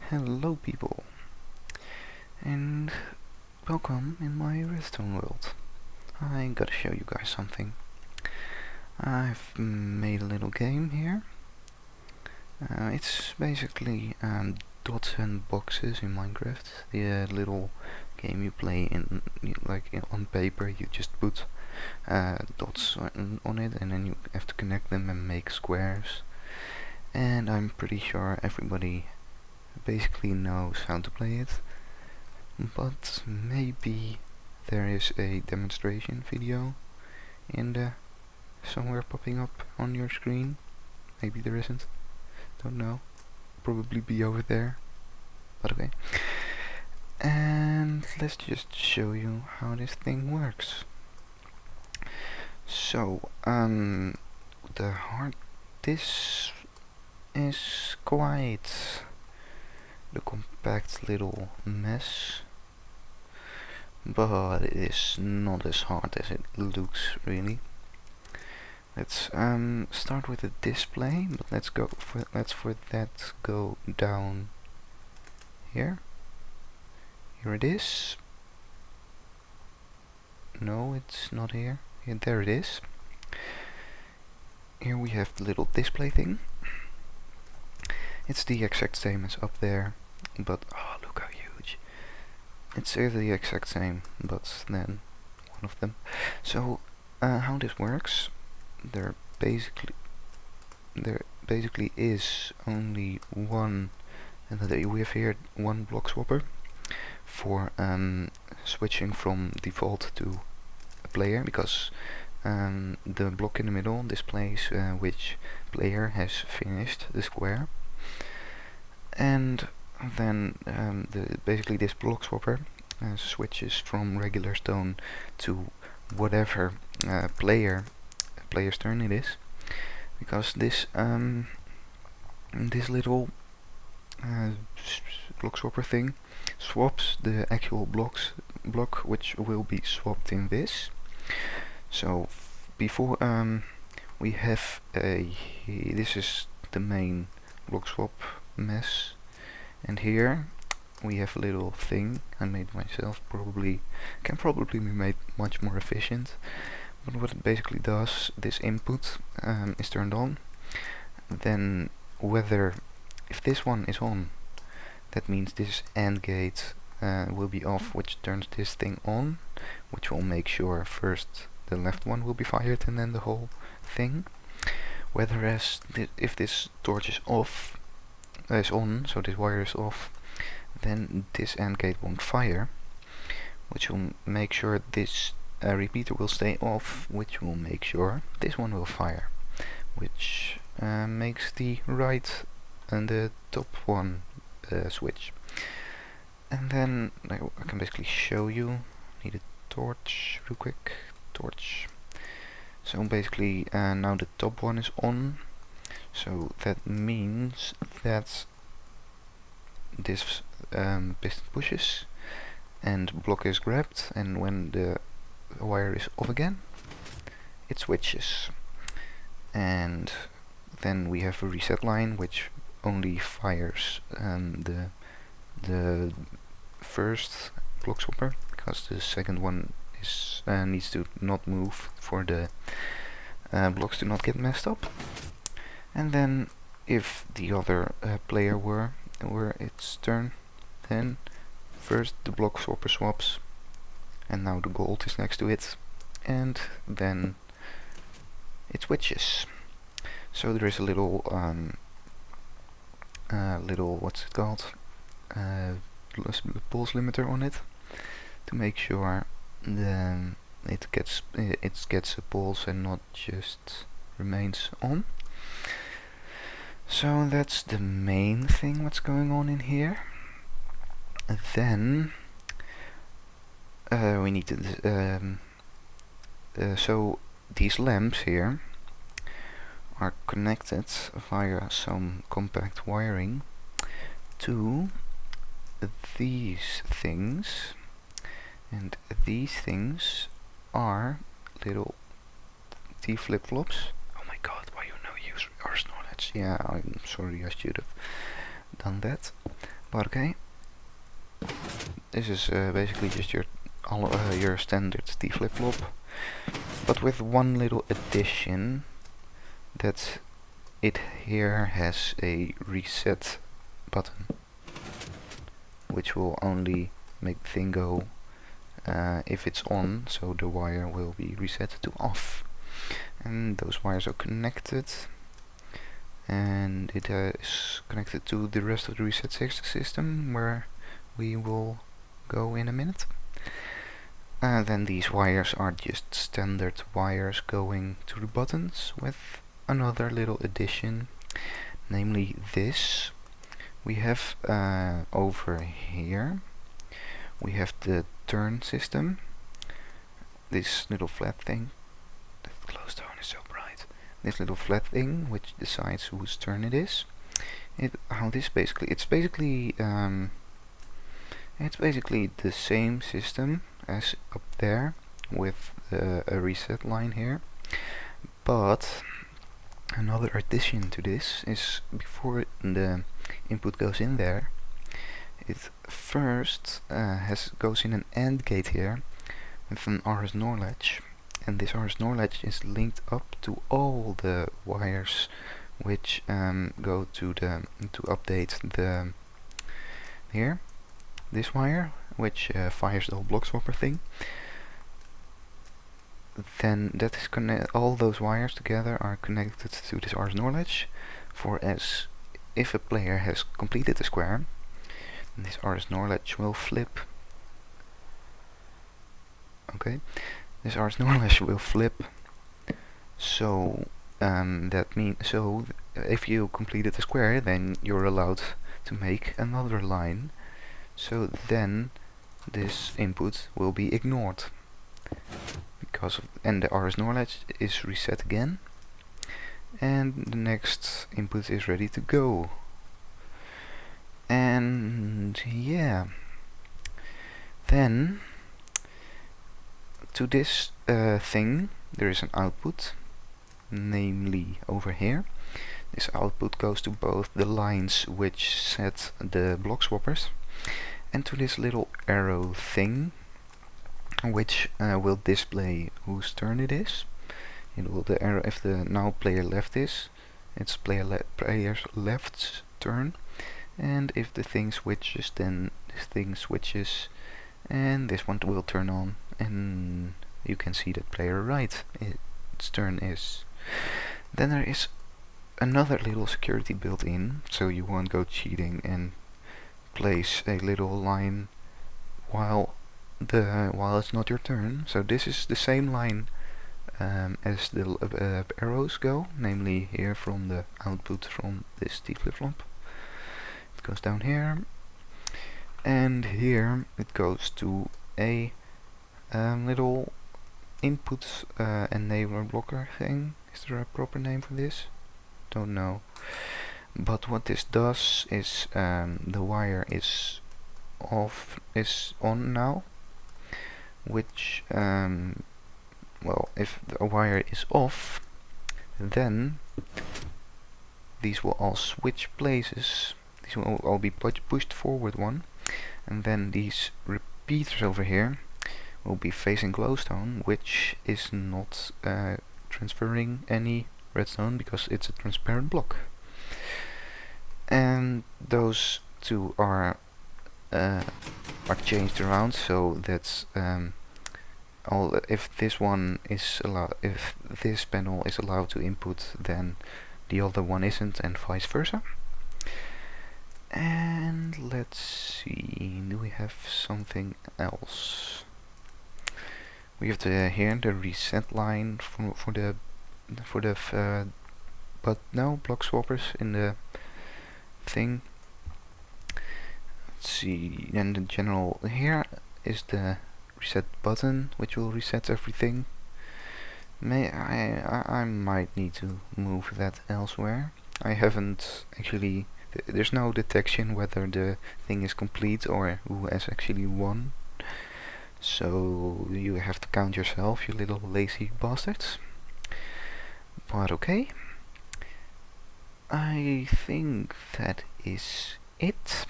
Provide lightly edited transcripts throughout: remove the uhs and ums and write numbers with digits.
Hello people, and welcome in my redstone world. I gotta show you guys something. I've made a little game here. It's basically dots and boxes in Minecraft. The little game you play on paper. You just put dots on it, and then you have to connect them and make squares. And I'm pretty sure everybody basically knows how to play it. But maybe there is a demonstration video in the somewhere popping up on your screen. Maybe there isn't. Don't know. Probably be over there. But okay. And let's just show you how this thing works. So, this is quite the compact little mess, but it is not as hard as it looks, really. Let's start with the display, but let's for that go down here. Here it is. No, it's not here. Yeah, there it is. Here we have the little display thing. It's the exact same as up there, but oh, look how huge. It's the exact same, but then one of them. So how this works? There basically is only one, and we have here one block swapper for switching from default to a player, because the block in the middle displays which player has finished the square, and then basically this block swapper switches from regular stone to whatever player's turn it is, because this little block swapper thing swaps the actual block which will be swapped in this. So before we have this is the main block swap mess, and here we have a little thing I made myself. Can probably be made much more efficient, but what it basically does, this input is turned on, then if this one is on, that means this AND gate will be off, which turns this thing on, which will make sure first the left one will be fired and then the whole thing. Whereas if this torch is on, so this wire is off, then this AND gate won't fire, which will make sure this repeater will stay off, which will make sure this one will fire, which makes the right and the top one switch. And then I can basically show you. Need a torch real quick. Torch. So basically now the top one is on, so that means that this piston pushes and block is grabbed, and when the wire is off again, it switches. And then we have a reset line which only fires the first block swapper, because the second one is needs to not move for the blocks to not get messed up. And then if the other player were its turn, then first the block swapper swaps, and now the gold is next to it, and then it switches. So there is a little what's it called, pulse limiter on it, to make sure it gets a pulse and not just remains on. So that's the main thing what's going on in here. Then we need to so these lamps here are connected via some compact wiring to these things, and these things are little T flip-flops. Oh my god, why you know use Ars knowledge? Yeah, I'm sorry, I should have done that. But okay, this is basically just your standard T flip-flop, but with one little addition, that it here has a reset button, which will only make the thing go if it's on, so the wire will be reset to off. And those wires are connected, and it is connected to the rest of the reset system, where we will go in a minute. Then these wires are just standard wires going to the buttons, with another little addition, namely this. We have over here, we have the turn system, this little flat thing. The close tone is so bright. This little flat thing which decides whose turn it is. It's basically the same system as up there, with a reset line here, but another addition to this is, before the input goes in there, it first goes in an AND gate here with an RS NOR latch, and this RS NOR latch is linked up to all the wires which go to update the here, this wire which fires the whole block swapper thing. Then that is all those wires together are connected to this RS NOR latch, for as if a player has completed the square, this RS NOR latch will flip. Okay, this RS NOR latch will flip. So that means, if you completed the square, then you're allowed to make another line. So then this input will be ignored, and the RS NOR latch is reset again, and the next input is ready to go. And yeah, then to this thing there is an output, namely over here. This output goes to both the lines which set the block swappers, and to this little arrow thing, which will display whose turn it is. It will the arrow if the now player left is, it's player's left's turn, and if the thing switches, then this thing switches, and this one will turn on, and you can see that player right, its turn is. Then there is another little security built in, so you won't go cheating and place a little line while it's not your turn. So this is the same line as the arrows go, namely here from the output from this T flip-flop. It goes down here, and here it goes to a little input enabler blocker thing. Is there a proper name for this? Don't know. But what this does is the wire is on now, which well, if the wire is off, then these will all switch places. These will all be pushed forward one, and then these repeaters over here will be facing glowstone, which is not transferring any redstone because it's a transparent block. And those two are changed around, so that's if this one is allowed, if this panel is allowed to input, then the other one isn't, and vice versa. And let's see, do we have something else? We have here the reset line for the but no block swappers in the thing. Let's see, and the general here is the reset button, which will reset everything. I might need to move that elsewhere. I haven't actually. There's no detection whether the thing is complete or who has actually won. So you have to count yourself, you little lazy bastards. But okay. I think that is it.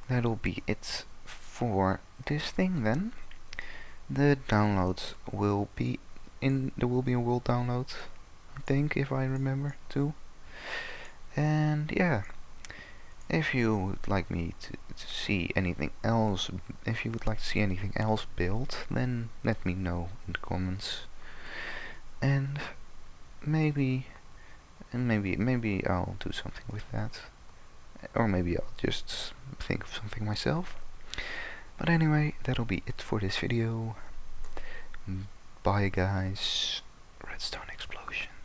that'll be it for this thing then. The download will be there will be a world download, I think, if I remember too. And yeah, if you would like me to see anything else, if you would like to see anything else built, then let me know in the comments. And maybe I'll do something with that, or maybe I'll just think of something myself. But anyway, that'll be it for this video. Bye guys. Redstone explosion.